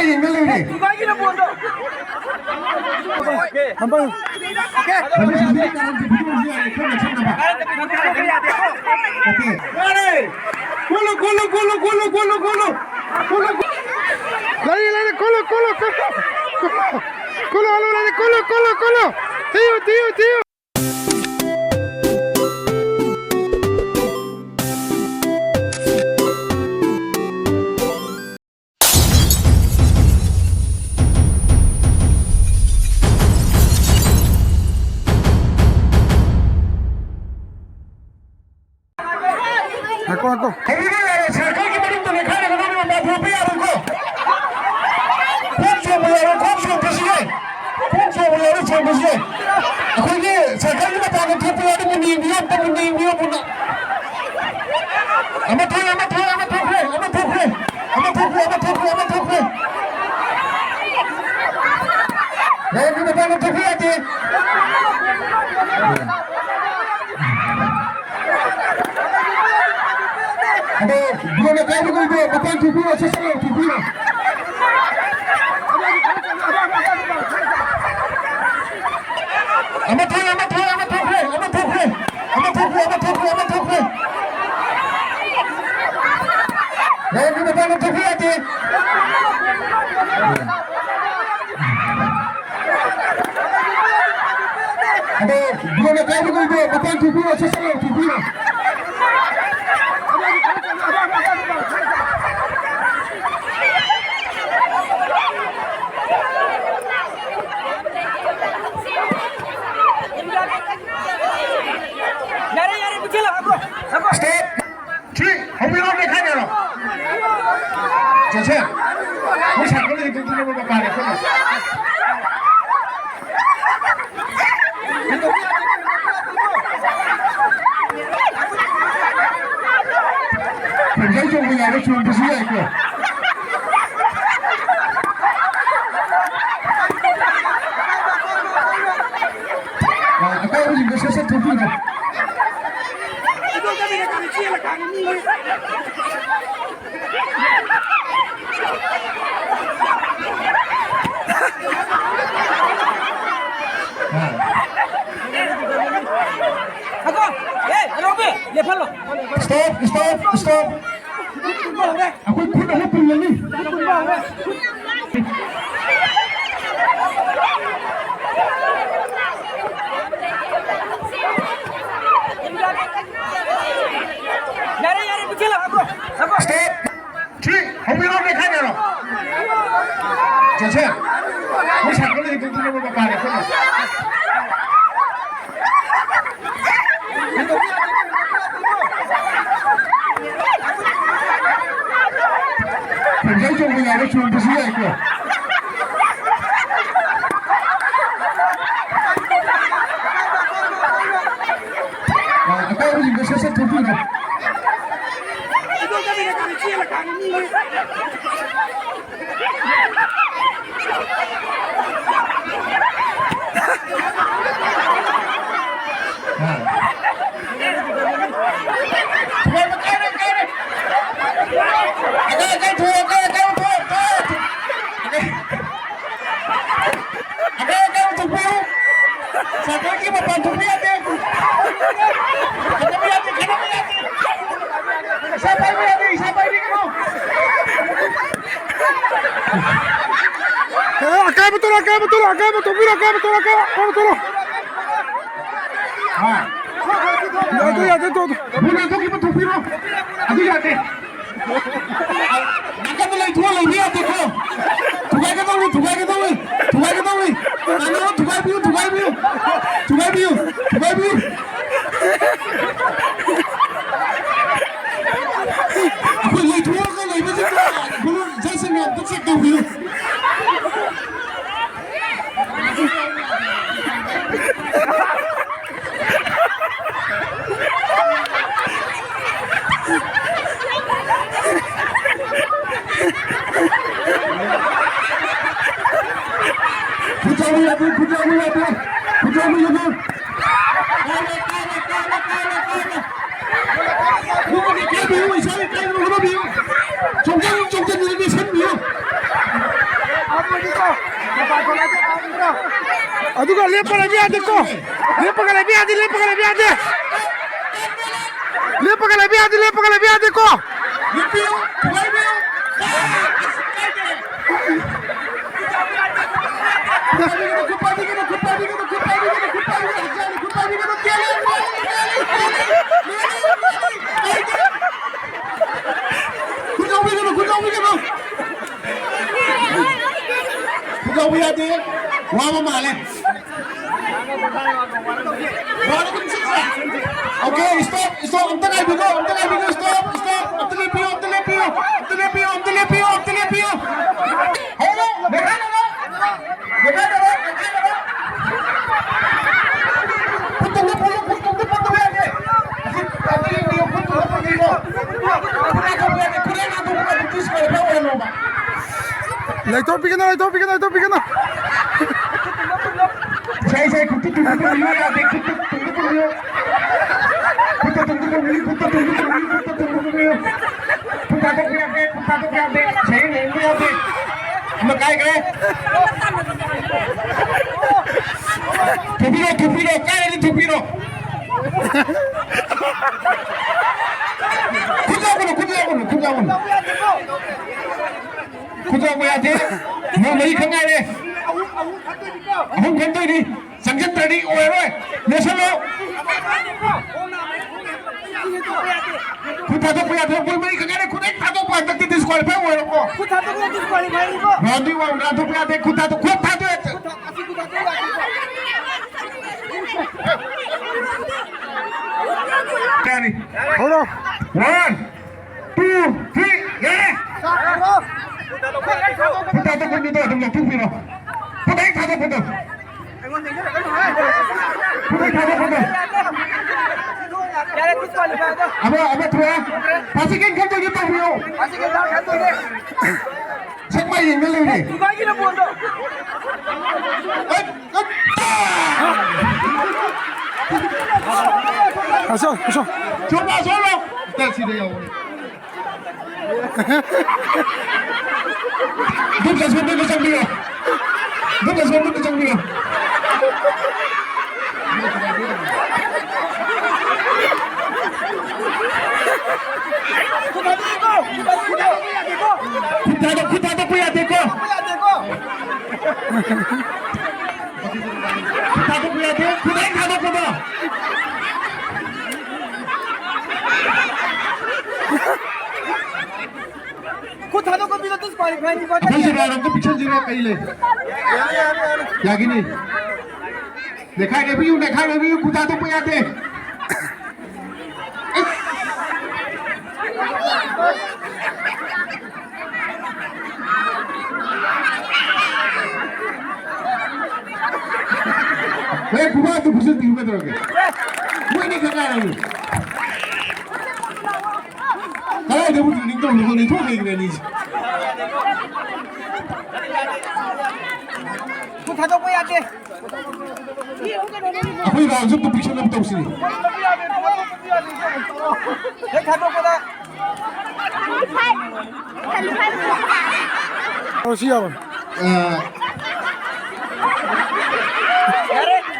yin cái lưu đi. Không bao. Bây giờ mình đang chụp video này không được xem nào. Ok. Đây. Colo. Lấy colo. Tío. Ako. Bukan tubuh, sesuatu tubuh. Amat tuh. Jangan kita bangun tubuh aja. Bukan tubuh, sesuatu tubuh. Stop. Three. Không biết nói khai nào. Chờ chưa? Mới sẵn có gì tôi không có bài này không được. Mình thấy chung bây giờ nó chuông cái gì này kìa. Ở đây có gì nó sẽ thú vị rồi. Stop. Aku ikut dah lapar ni. Stop. Three. Không biết nói khai nào. Chờ chưa? Mới sẵn có gì tôi không có bài này không được. Mình thấy chung bây giờ nó chuông cái gì này kìa. Ở đây có gì nó sẽ thú vị rồi. Acá betul. Ada tu. Bukan tu kita tupi lo. Aduh ya deh. Nakam lagi tua lagi ya deh kau. Tugai ke tahu. Mana tugai biu. Aku lagi tua kau lagi macam tu. Belum saya senang macam tu biu. Trong chân người đi sân nhiều. Aduh kok lepas lagi ada kok. Lepas lebih ada, lepas lebih ada. Lepas lebih ada, lepas lebih ada kok. Kau biar dia, wah mama le. Okay, stop, stop. Until I begin, stop, stop. Until I begin. Hello, Lepas pergi na. Saya kutu ya, mau beli kena deh. Aku kan ini, sangat tadi orang, nasional. Kita tu punya tu beli kena deh, kita tu punya tak disqualify orang ko. Kita tu punya disqualify ko. Nanti orang tu punya deh, kita tu itu. Kali. Hold on. 1, 2, 3, yeah. Kita tu pun itu ada tu piro. Kita tu pun. Apa tu ya? Pasikan kan tu kita piro. Siapa yang beli ni? Asal. Coba solo. Dah sini ya. Bukan sebentar macam dia. Kita ada punya teko. Kita tu bisa disqualify ni. Apa sih orang tu picture jira kaile. Ya gini. Dekha review kita tu punya te. Buat tu pusing tinggal terus. Buat ni kena lagi. Kalau dia buat ni tu lagi ni. Kita tu punya deh. Aku ini langsung tu picture nak tahu sini. Kita tu punya. Oh siapa?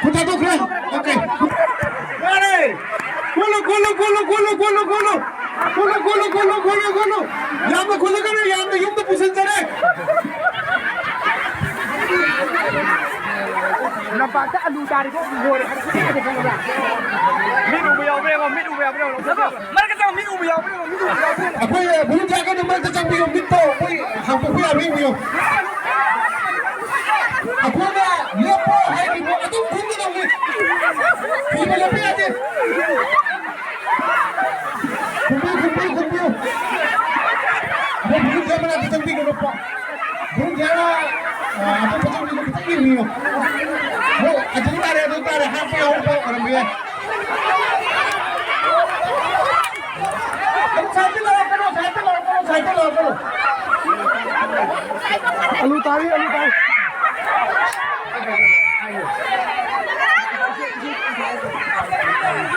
Kita tu keren. Okay. Mari. Golo. Yang tu golo kan yang tu pusing cari. Nampak tak alu dari kau gol harus ada pengalaman. Midu biar. Mereka cakap midu biar. Aku ya belum jaga nombor macam biar minta. Aku biar biar. Aku nak lepo hai ni buat tu pun tak boleh. Ini lebih ada. Kumpul. Belum jaga nak kita pergi ke lepo. Belum jaga. Apa macam ni kita ini. Oh, ada hampa orang dia. Satu lawan. Alu tari.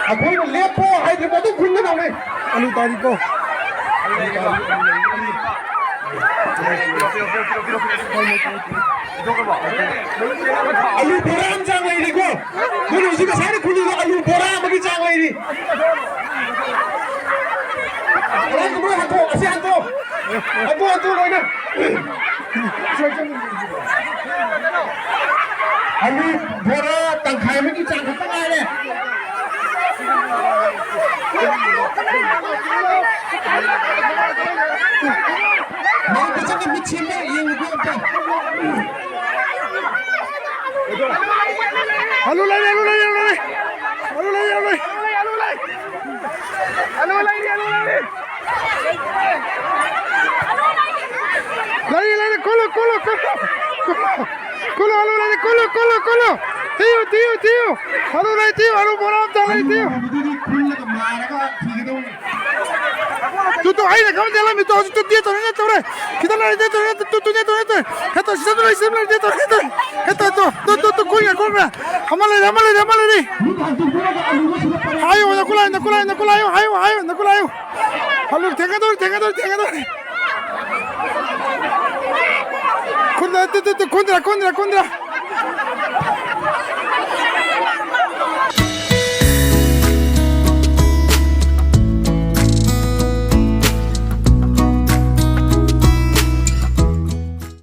Aku ini lepo, hai dia betul guna nak ni. Alu tari ko. 아유 보람 장례이고 너는 지금 살이 굴리고 아유 보람하게 장례이 아니 뭐 한도 아시 한도 너는 아유 보라 땅 가면 이 장가 땅아래 너 무슨 미친데 이거 Alulay. Lay, colo. Tío. Alulay, tío, alu boram jalay, tío. Tú, ahí, déjame de la mitad, tú, tío, quítale la idea, esto, si se me lo dice, esto, cuelga, jámale, ayo, nakulayo, alu, tengador, contra,